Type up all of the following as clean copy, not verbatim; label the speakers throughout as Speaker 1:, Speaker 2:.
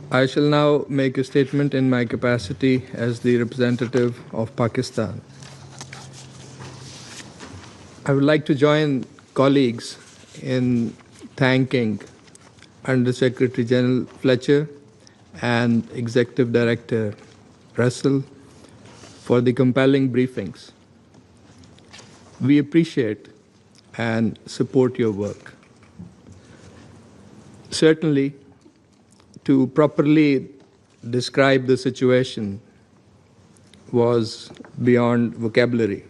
Speaker 1: I shall now make a statement in my capacity as the representative of Pakistan. I would like to join colleagues in thanking Under Secretary General Fletcher and Executive Director Russell for the compelling briefings. We appreciate and support your work. Certainly, to properly describe the situation was beyond vocabulary.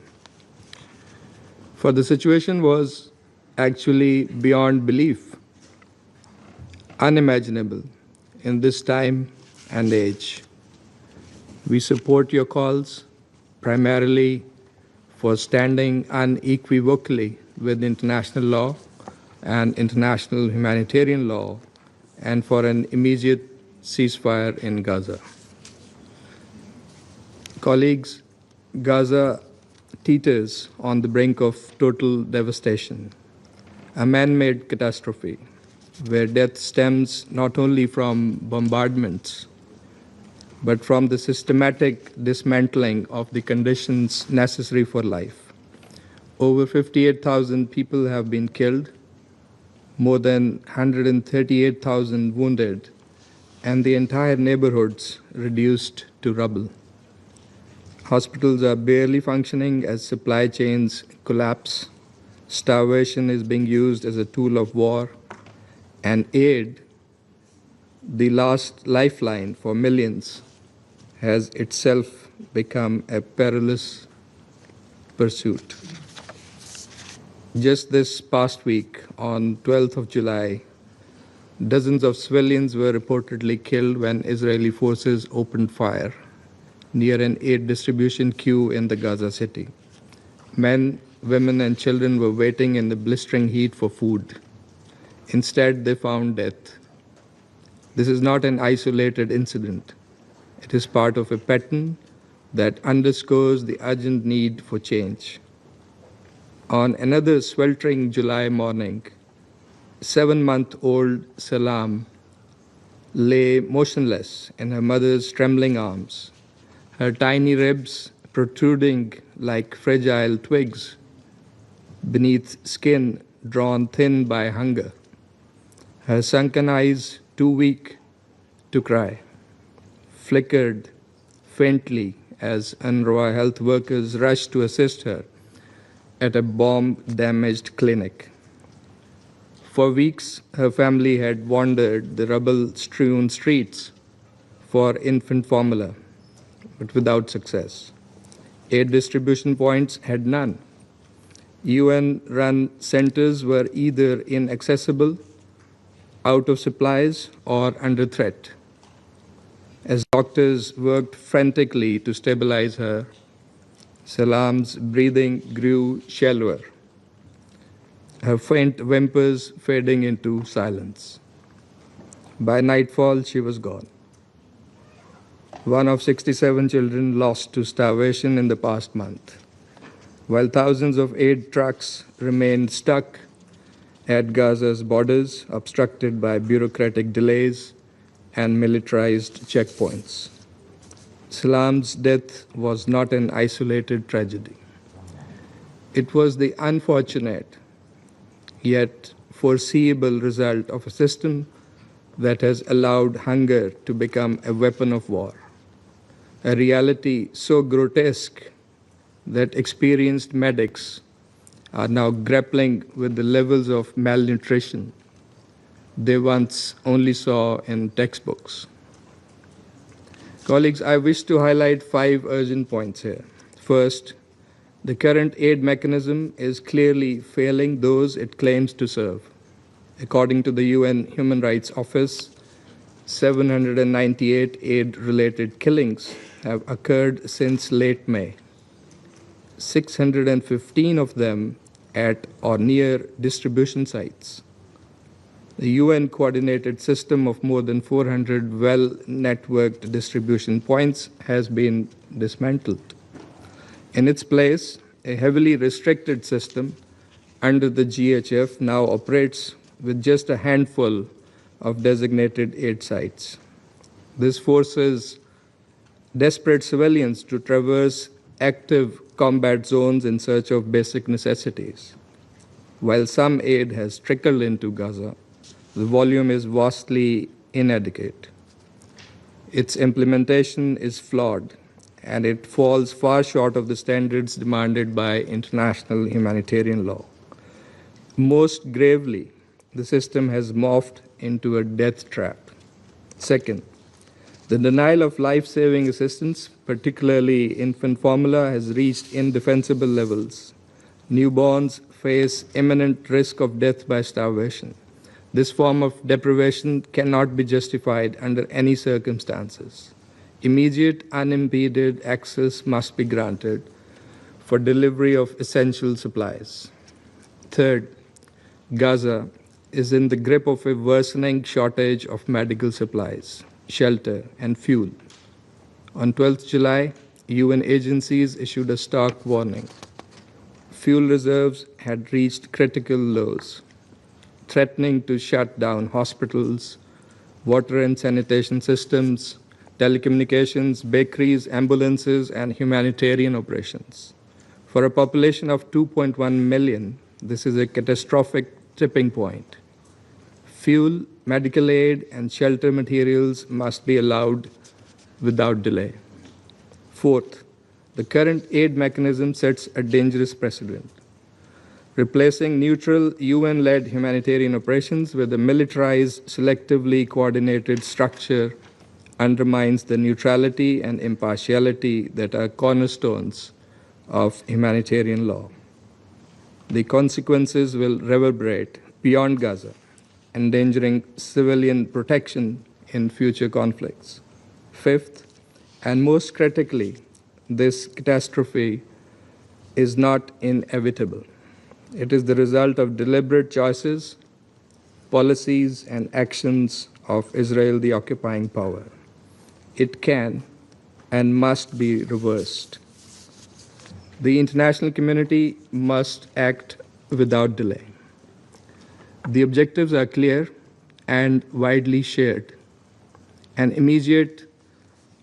Speaker 1: For the situation was actually beyond belief, unimaginable in this time and age. We support your calls primarily for standing unequivocally with international law and international humanitarian law and for an immediate ceasefire in Gaza. Colleagues, Gaza teeters on the brink of total devastation, a man-made catastrophe where death stems not only from bombardments, but from the systematic dismantling of the conditions necessary for life. Over 58,000 people have been killed, more than 138,000 wounded, and the entire neighborhoods reduced to rubble. Hospitals are barely functioning as supply chains collapse. Starvation is being used as a tool of war, and aid, the last lifeline for millions, has itself become a perilous pursuit. Just this past week, on 12th of July, dozens of civilians were reportedly killed when Israeli forces opened fire near an aid distribution queue in the Gaza city. Men, women, and children were waiting in the blistering heat for food. Instead, they found death. This is not an isolated incident. It is part of a pattern that underscores the urgent need for change. On another sweltering July morning, 7-month-old Salam lay motionless in her mother's trembling arms, her tiny ribs protruding like fragile twigs beneath skin drawn thin by hunger, her sunken eyes too weak to cry, flickered faintly as UNRWA health workers rushed to assist her at a bomb-damaged clinic. For weeks, her family had wandered the rubble-strewn streets for infant formula, but without success. Aid distribution points had none. UN-run centers were either inaccessible, out of supplies, or under threat. As doctors worked frantically to stabilize her, Salam's breathing grew shallower, her faint whimpers fading into silence. By nightfall, she was gone. One of 67 children lost to starvation in the past month, while thousands of aid trucks remained stuck at Gaza's borders, obstructed by bureaucratic delays and militarized checkpoints. Salam's death was not an isolated tragedy. It was the unfortunate yet foreseeable result of a system that has allowed hunger to become a weapon of war, a reality so grotesque that experienced medics are now grappling with the levels of malnutrition they once only saw in textbooks. Colleagues, I wish to highlight 5 urgent points here. First, the current aid mechanism is clearly failing those it claims to serve. According to the UN Human Rights Office, 798 aid-related killings have occurred since late May. 615 of them at or near distribution sites. The UN-coordinated system of more than 400 well-networked distribution points has been dismantled. In its place, a heavily restricted system under the GHF now operates with just a handful of designated aid sites. This forces desperate civilians to traverse active combat zones in search of basic necessities. While some aid has trickled into Gaza, the volume is vastly inadequate. Its implementation is flawed, and it falls far short of the standards demanded by international humanitarian law. Most gravely, the system has morphed into a death trap. Second, the denial of life-saving assistance, particularly infant formula, has reached indefensible levels. Newborns face imminent risk of death by starvation. This form of deprivation cannot be justified under any circumstances. Immediate, unimpeded access must be granted for delivery of essential supplies. Third, Gaza is in the grip of a worsening shortage of medical supplies, shelter, and fuel. On 12th July, UN agencies issued a stark warning. Fuel reserves had reached critical lows, threatening to shut down hospitals, water and sanitation systems, telecommunications, bakeries, ambulances, and humanitarian operations. For a population of 2.1 million, this is a catastrophic tipping point. Fuel, medical aid, and shelter materials must be allowed without delay. Fourth, the current aid mechanism sets a dangerous precedent. Replacing neutral UN-led humanitarian operations with a militarized, selectively coordinated structure undermines the neutrality and impartiality that are cornerstones of humanitarian law. The consequences will reverberate beyond Gaza, endangering civilian protection in future conflicts. Fifth, and most critically, this catastrophe is not inevitable. It is the result of deliberate choices, policies, and actions of Israel, the occupying power. It can and must be reversed. The international community must act without delay. The objectives are clear and widely shared: an immediate,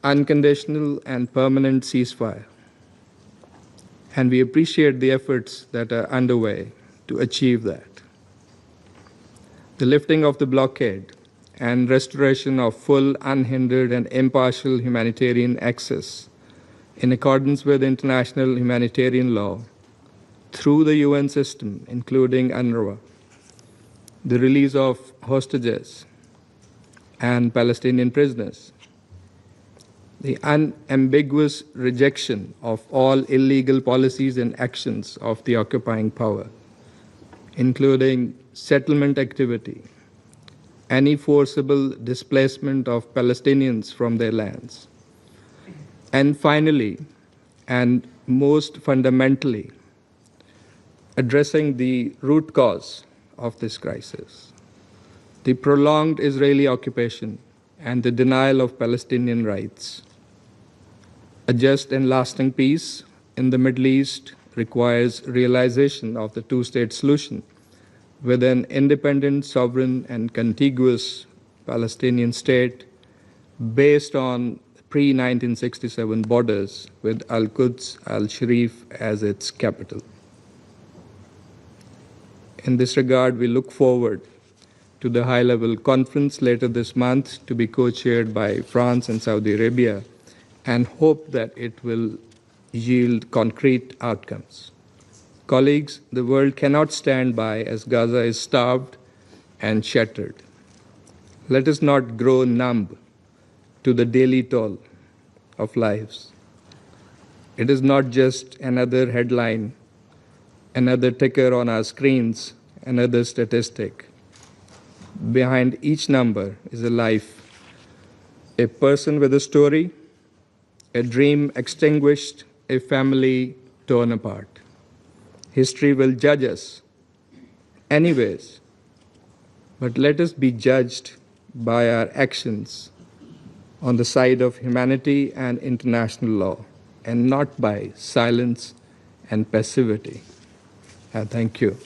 Speaker 1: unconditional, and permanent ceasefire. And we appreciate the efforts that are underway to achieve that. The lifting of the blockade and restoration of full, unhindered, and impartial humanitarian access in accordance with international humanitarian law through the UN system, including UNRWA, the release of hostages and Palestinian prisoners, the unambiguous rejection of all illegal policies and actions of the occupying power, including settlement activity, any forcible displacement of Palestinians from their lands, and finally, and most fundamentally, addressing the root cause of this crisis, the prolonged Israeli occupation and the denial of Palestinian rights. A just and lasting peace in the Middle East requires realization of the two-state solution with an independent, sovereign, and contiguous Palestinian state based on pre-1967 borders with Al-Quds, Al-Sharif as its capital. In this regard, we look forward to the high-level conference later this month to be co-chaired by France and Saudi Arabia, and hope that it will yield concrete outcomes. Colleagues, the world cannot stand by as Gaza is starved and shattered. Let us not grow numb to the daily toll of lives. It is not just another headline, another ticker on our screens, another statistic. Behind each number is a life, a person with a story, a dream extinguished, a family torn apart. History will judge us anyways, but let us be judged by our actions on the side of humanity and international law, and not by silence and passivity. Thank you.